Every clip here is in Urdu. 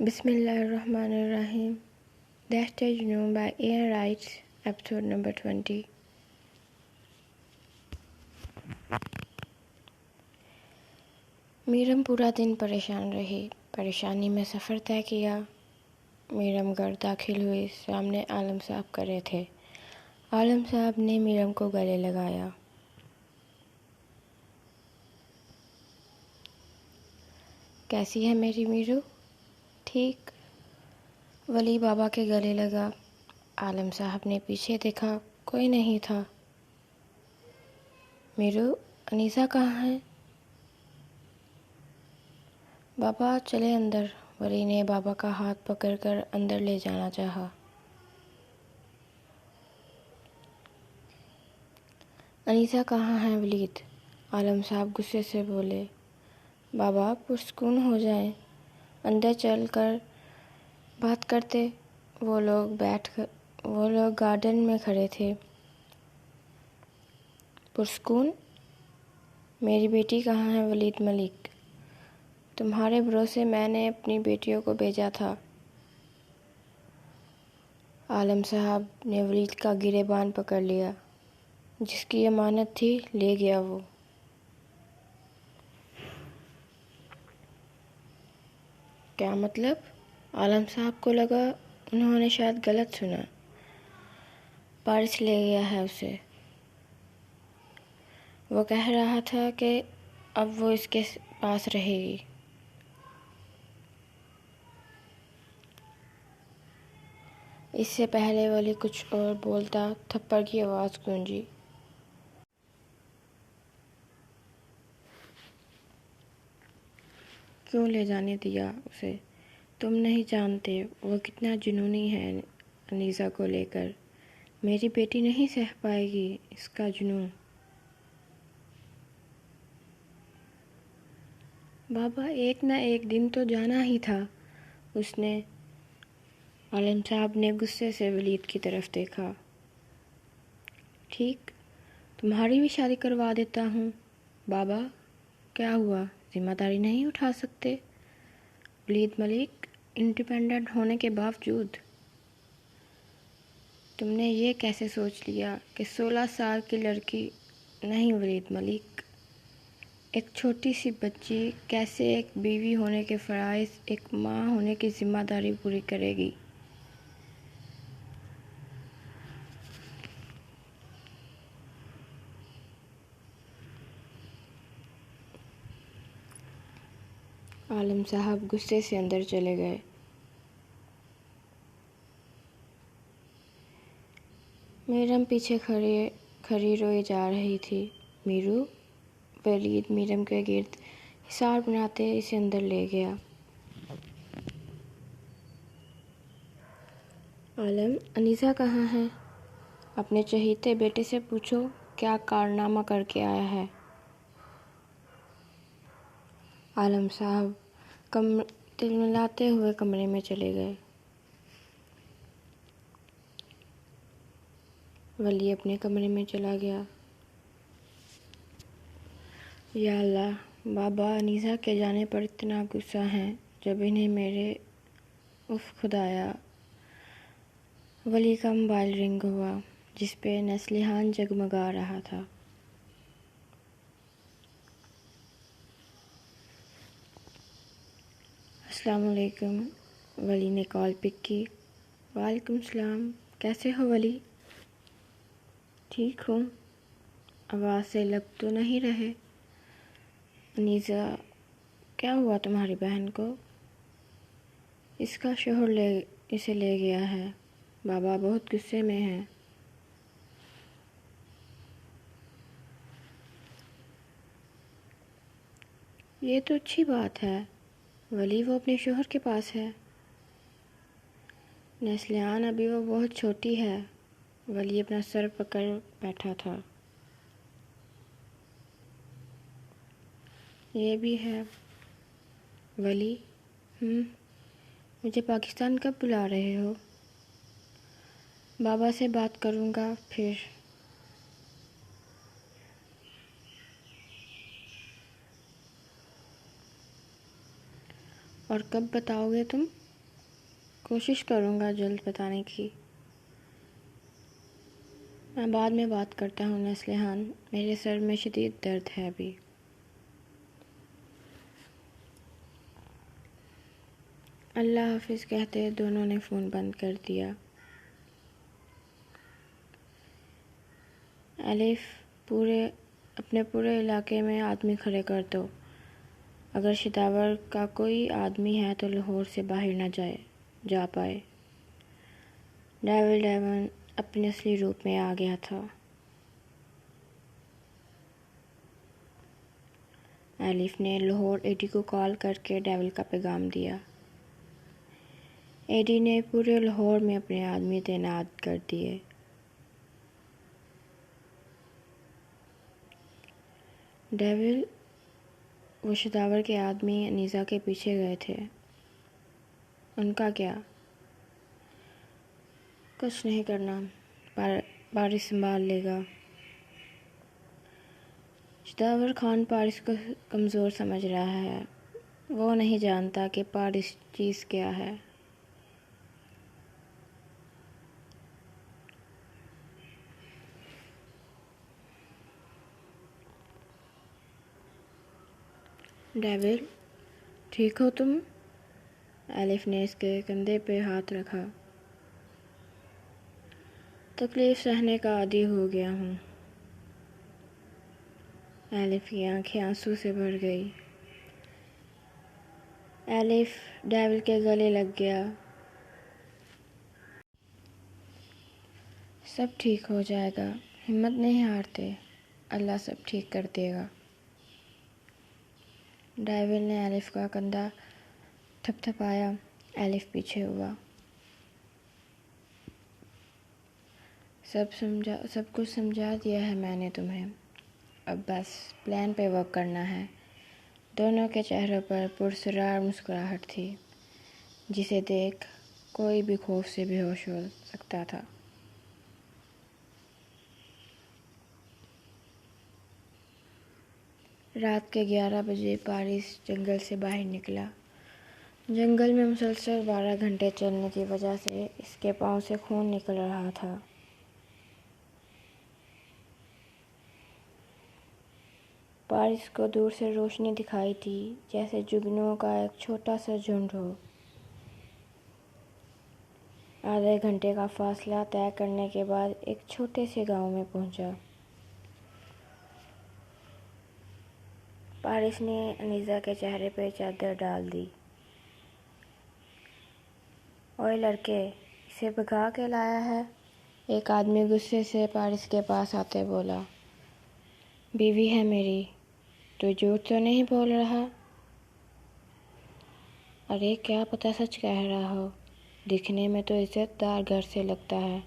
بسم اللہ الرحمن الرحیم. Dashed Junoon by Ian Wright, episode number 20. میرم پورا دن پریشان رہی. پریشانی میں سفر طے کیا. میرم گھر داخل ہوئی. سامنے عالم صاحب کھڑے تھے. عالم صاحب نے میرم کو گلے لگایا. کیسی ہے میری میرو؟ ٹھیک. ولی بابا کے گلے لگا. عالم صاحب نے پیچھے دیکھا. کوئی نہیں تھا. میرو، انیسہ کہاں ہے؟ بابا چلے اندر. ولی نے بابا کا ہاتھ پکڑ کر اندر لے جانا چاہا. انیسہ کہاں ہے ولید؟ عالم صاحب غصے سے بولے. بابا پرسکون ہو جائیں، اندر چل کر بات کرتے. وہ لوگ گارڈن میں کھڑے تھے. پرسکون؟ میری بیٹی کہاں ہے ولید ملک؟ تمہارے بھروسے میں نے اپنی بیٹیوں کو بھیجا تھا. عالم صاحب نے ولید کا گریبان پکڑ لیا. جس کی امانت تھی لے گیا وہ. کیا مطلب؟ عالم صاحب کو لگا انہوں نے شاید غلط سنا. پارس لے گیا ہے اسے. وہ کہہ رہا تھا کہ اب وہ اس کے پاس رہے گی. اس سے پہلے ولی کچھ اور بولتا، تھپڑ کی آواز گونجی. کیوں لے جانے دیا اسے؟ تم نہیں جانتے وہ کتنا جنونی ہے انیسہ کو لے کر. میری بیٹی نہیں سہ پائے گی اس کا جنون. بابا ایک نہ ایک دن تو جانا ہی تھا اس نے. عالم صاحب نے غصے سے ولید کی طرف دیکھا. ٹھیک، تمہاری بھی شادی کروا دیتا ہوں. بابا کیا ہوا؟ ذمہ داری نہیں اٹھا سکتے؟ ولید ملک انڈیپینڈنٹ ہونے کے باوجود تم نے یہ کیسے سوچ لیا کہ 16 سال کی لڑکی نہیں ولید ملک، ایک چھوٹی سی بچی کیسے ایک بیوی ہونے کے فرائض، ایک ماں ہونے کی ذمہ داری پوری کرے گی؟ عالم صاحب غصے سے اندر چلے گئے. میرم پیچھے کھڑی روئی جا رہی تھی. میرو؟ ولید میرم کے گرد حصار بناتے اسے اندر لے گیا. عالم، انیسہ کہاں ہے؟ اپنے چہیتے بیٹے سے پوچھو کیا کارنامہ کر کے آیا ہے. عالم صاحب تلملاتے ہوئے کمرے میں چلے گئے. ولی اپنے کمرے میں چلا گیا. یا اللہ، بابا انیسہ کے جانے پر اتنا غصہ ہیں جب انہیں میرے اف خدایا. ولی کا موبائل رنگ ہوا جس پہ نسلیحان جگمگا رہا تھا. السلام علیکم. ولی نے کال پک کی. وعلیکم السلام. کیسے ہو ولی؟ ٹھیک ہوں. آواز سے لگ تو نہیں رہے. انیسہ، کیا ہوا تمہاری بہن کو؟ اس کا شوہر اسے لے گیا ہے. بابا بہت غصے میں ہیں. یہ تو اچھی بات ہے ولی، وہ اپنے شوہر کے پاس ہے. نسلیحان ابھی وہ بہت چھوٹی ہے. ولی اپنا سر پکڑ بیٹھا تھا. یہ بھی ہے. ولی مجھے پاکستان کب بلا رہے ہو؟ بابا سے بات کروں گا پھر. اور کب بتاؤ گے تم؟ کوشش کروں گا جلد بتانے کی۔ میں بعد میں بات کرتا ہوں نسلیحان، میرے سر میں شدید درد ہے ابھی۔ اللہ حافظ کہتے دونوں نے فون بند کر دیا۔ الف، اپنے پورے علاقے میں آدمی کھڑے کر دو۔ اگر شداور کا کوئی آدمی ہے تو لاہور سے باہر نہ جا پائے۔ ڈیون اپنے اصلی روپ میں آ گیا تھا۔ الف نے لاہور ایڈی کو کال کر کے ڈیول کا پیغام دیا۔ ایڈی نے پورے لاہور میں اپنے آدمی تعینات کر دیے۔ ڈیول، وہ شداور کے آدمی انیزا کے پیچھے گئے تھے، ان کا کیا؟ کچھ نہیں کرنا، پارس سنبھال لے گا۔ شداور خان پارس کو کمزور سمجھ رہا ہے، وہ نہیں جانتا کہ پارس چیز کیا ہے۔ ڈیول، ٹھیک ہو تم؟ الف نے اس کے کندھے پہ ہاتھ رکھا۔ تکلیف سہنے کا عادی ہو گیا ہوں۔ الف کی آنکھیں آنسو سے بھر گئی۔ الف ڈیول کے گلے لگ گیا۔ سب ٹھیک ہو جائے گا، ہمت نہیں ہارتے، اللہ سب ٹھیک کر دے گا۔ ڈیول نے الف کا کندھا تھپ تھپایا۔ الف پیچھے ہوا۔ سب کچھ سمجھا دیا ہے میں نے تمہیں، اب بس پلان پہ ورک کرنا ہے۔ دونوں کے چہروں پر پراسرار مسکراہٹ تھی، جسے دیکھ کوئی بھی خوف سے بے ہوش ہو سکتا تھا۔ رات کے 11 بجے پارس جنگل سے باہر نکلا۔ جنگل میں مسلسل 12 گھنٹے چلنے کی وجہ سے اس کے پاؤں سے خون نکل رہا تھا۔ پارس کو دور سے روشنی دکھائی دی، جیسے جگنوں کا ایک چھوٹا سا جھنڈ ہو۔ آدھے گھنٹے کا فاصلہ طے کرنے کے بعد ایک چھوٹے سے گاؤں میں پہنچا۔ پارس نے انیزا کے چہرے پہ چادر ڈال دی۔ اوئے لڑکے، اسے بھگا کے لایا ہے؟ ایک آدمی غصے سے پارس کے پاس آتے بولا۔ بیوی ہے میری، تو جھوٹ تو نہیں بول رہا؟ ارے کیا پتہ سچ کہہ رہا ہو، دکھنے میں تو عزت دار گھر سے لگتا ہے،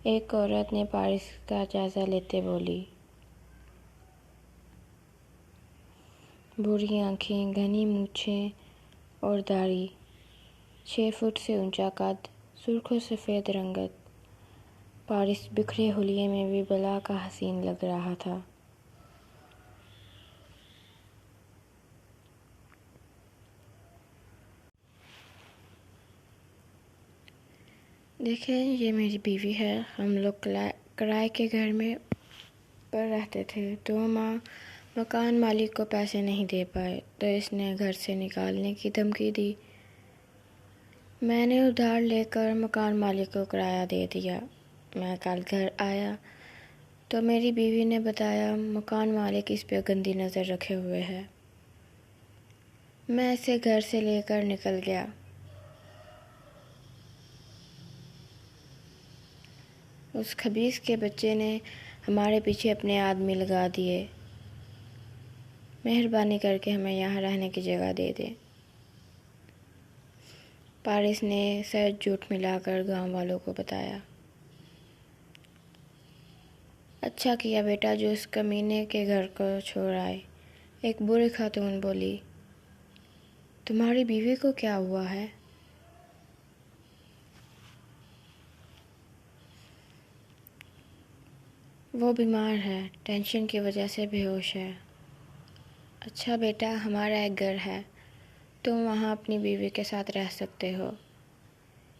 ایک عورت نے پارس کا جائزہ لیتے بولی۔ بوڑھی آنکھیں، گھنی مونچھیں اور داڑھی، 6 فٹ سے اونچا قد، سرخ و سفید رنگت۔ پارس بکھرے حلیے میں بھی بلا کا حسین لگ رہا تھا۔ دیکھیں، یہ میری بیوی ہے، ہم لوگ کرائے کے گھر میں پر رہتے تھے۔ 2 ماہ مکان مالک کو پیسے نہیں دے پائے تو اس نے گھر سے نکالنے کی دھمکی دی۔ میں نے ادھار لے کر مکان مالک کو کرایہ دے دیا۔ میں کل گھر آیا تو میری بیوی نے بتایا مکان مالک اس پہ گندی نظر رکھے ہوئے ہے۔ میں اسے گھر سے لے کر نکل گیا۔ اس خبیث کے بچے نے ہمارے پیچھے اپنے آدمی لگا دیے۔ مہربانی کر کے ہمیں یہاں رہنے کی جگہ دے دیں۔ پارس نے سر جھوٹ ملا کر گاؤں والوں کو بتایا۔ اچھا کیا بیٹا جو اس کمینے کے گھر کو چھوڑ آئے، ایک بوڑھی خاتون بولی۔ تمہاری بیوی کو کیا ہوا ہے؟ وہ بیمار ہے، ٹینشن کی وجہ سے بے ہوش ہے۔ اچھا بیٹا، ہمارا ایک گھر ہے، تم وہاں اپنی بیوی کے ساتھ رہ سکتے ہو۔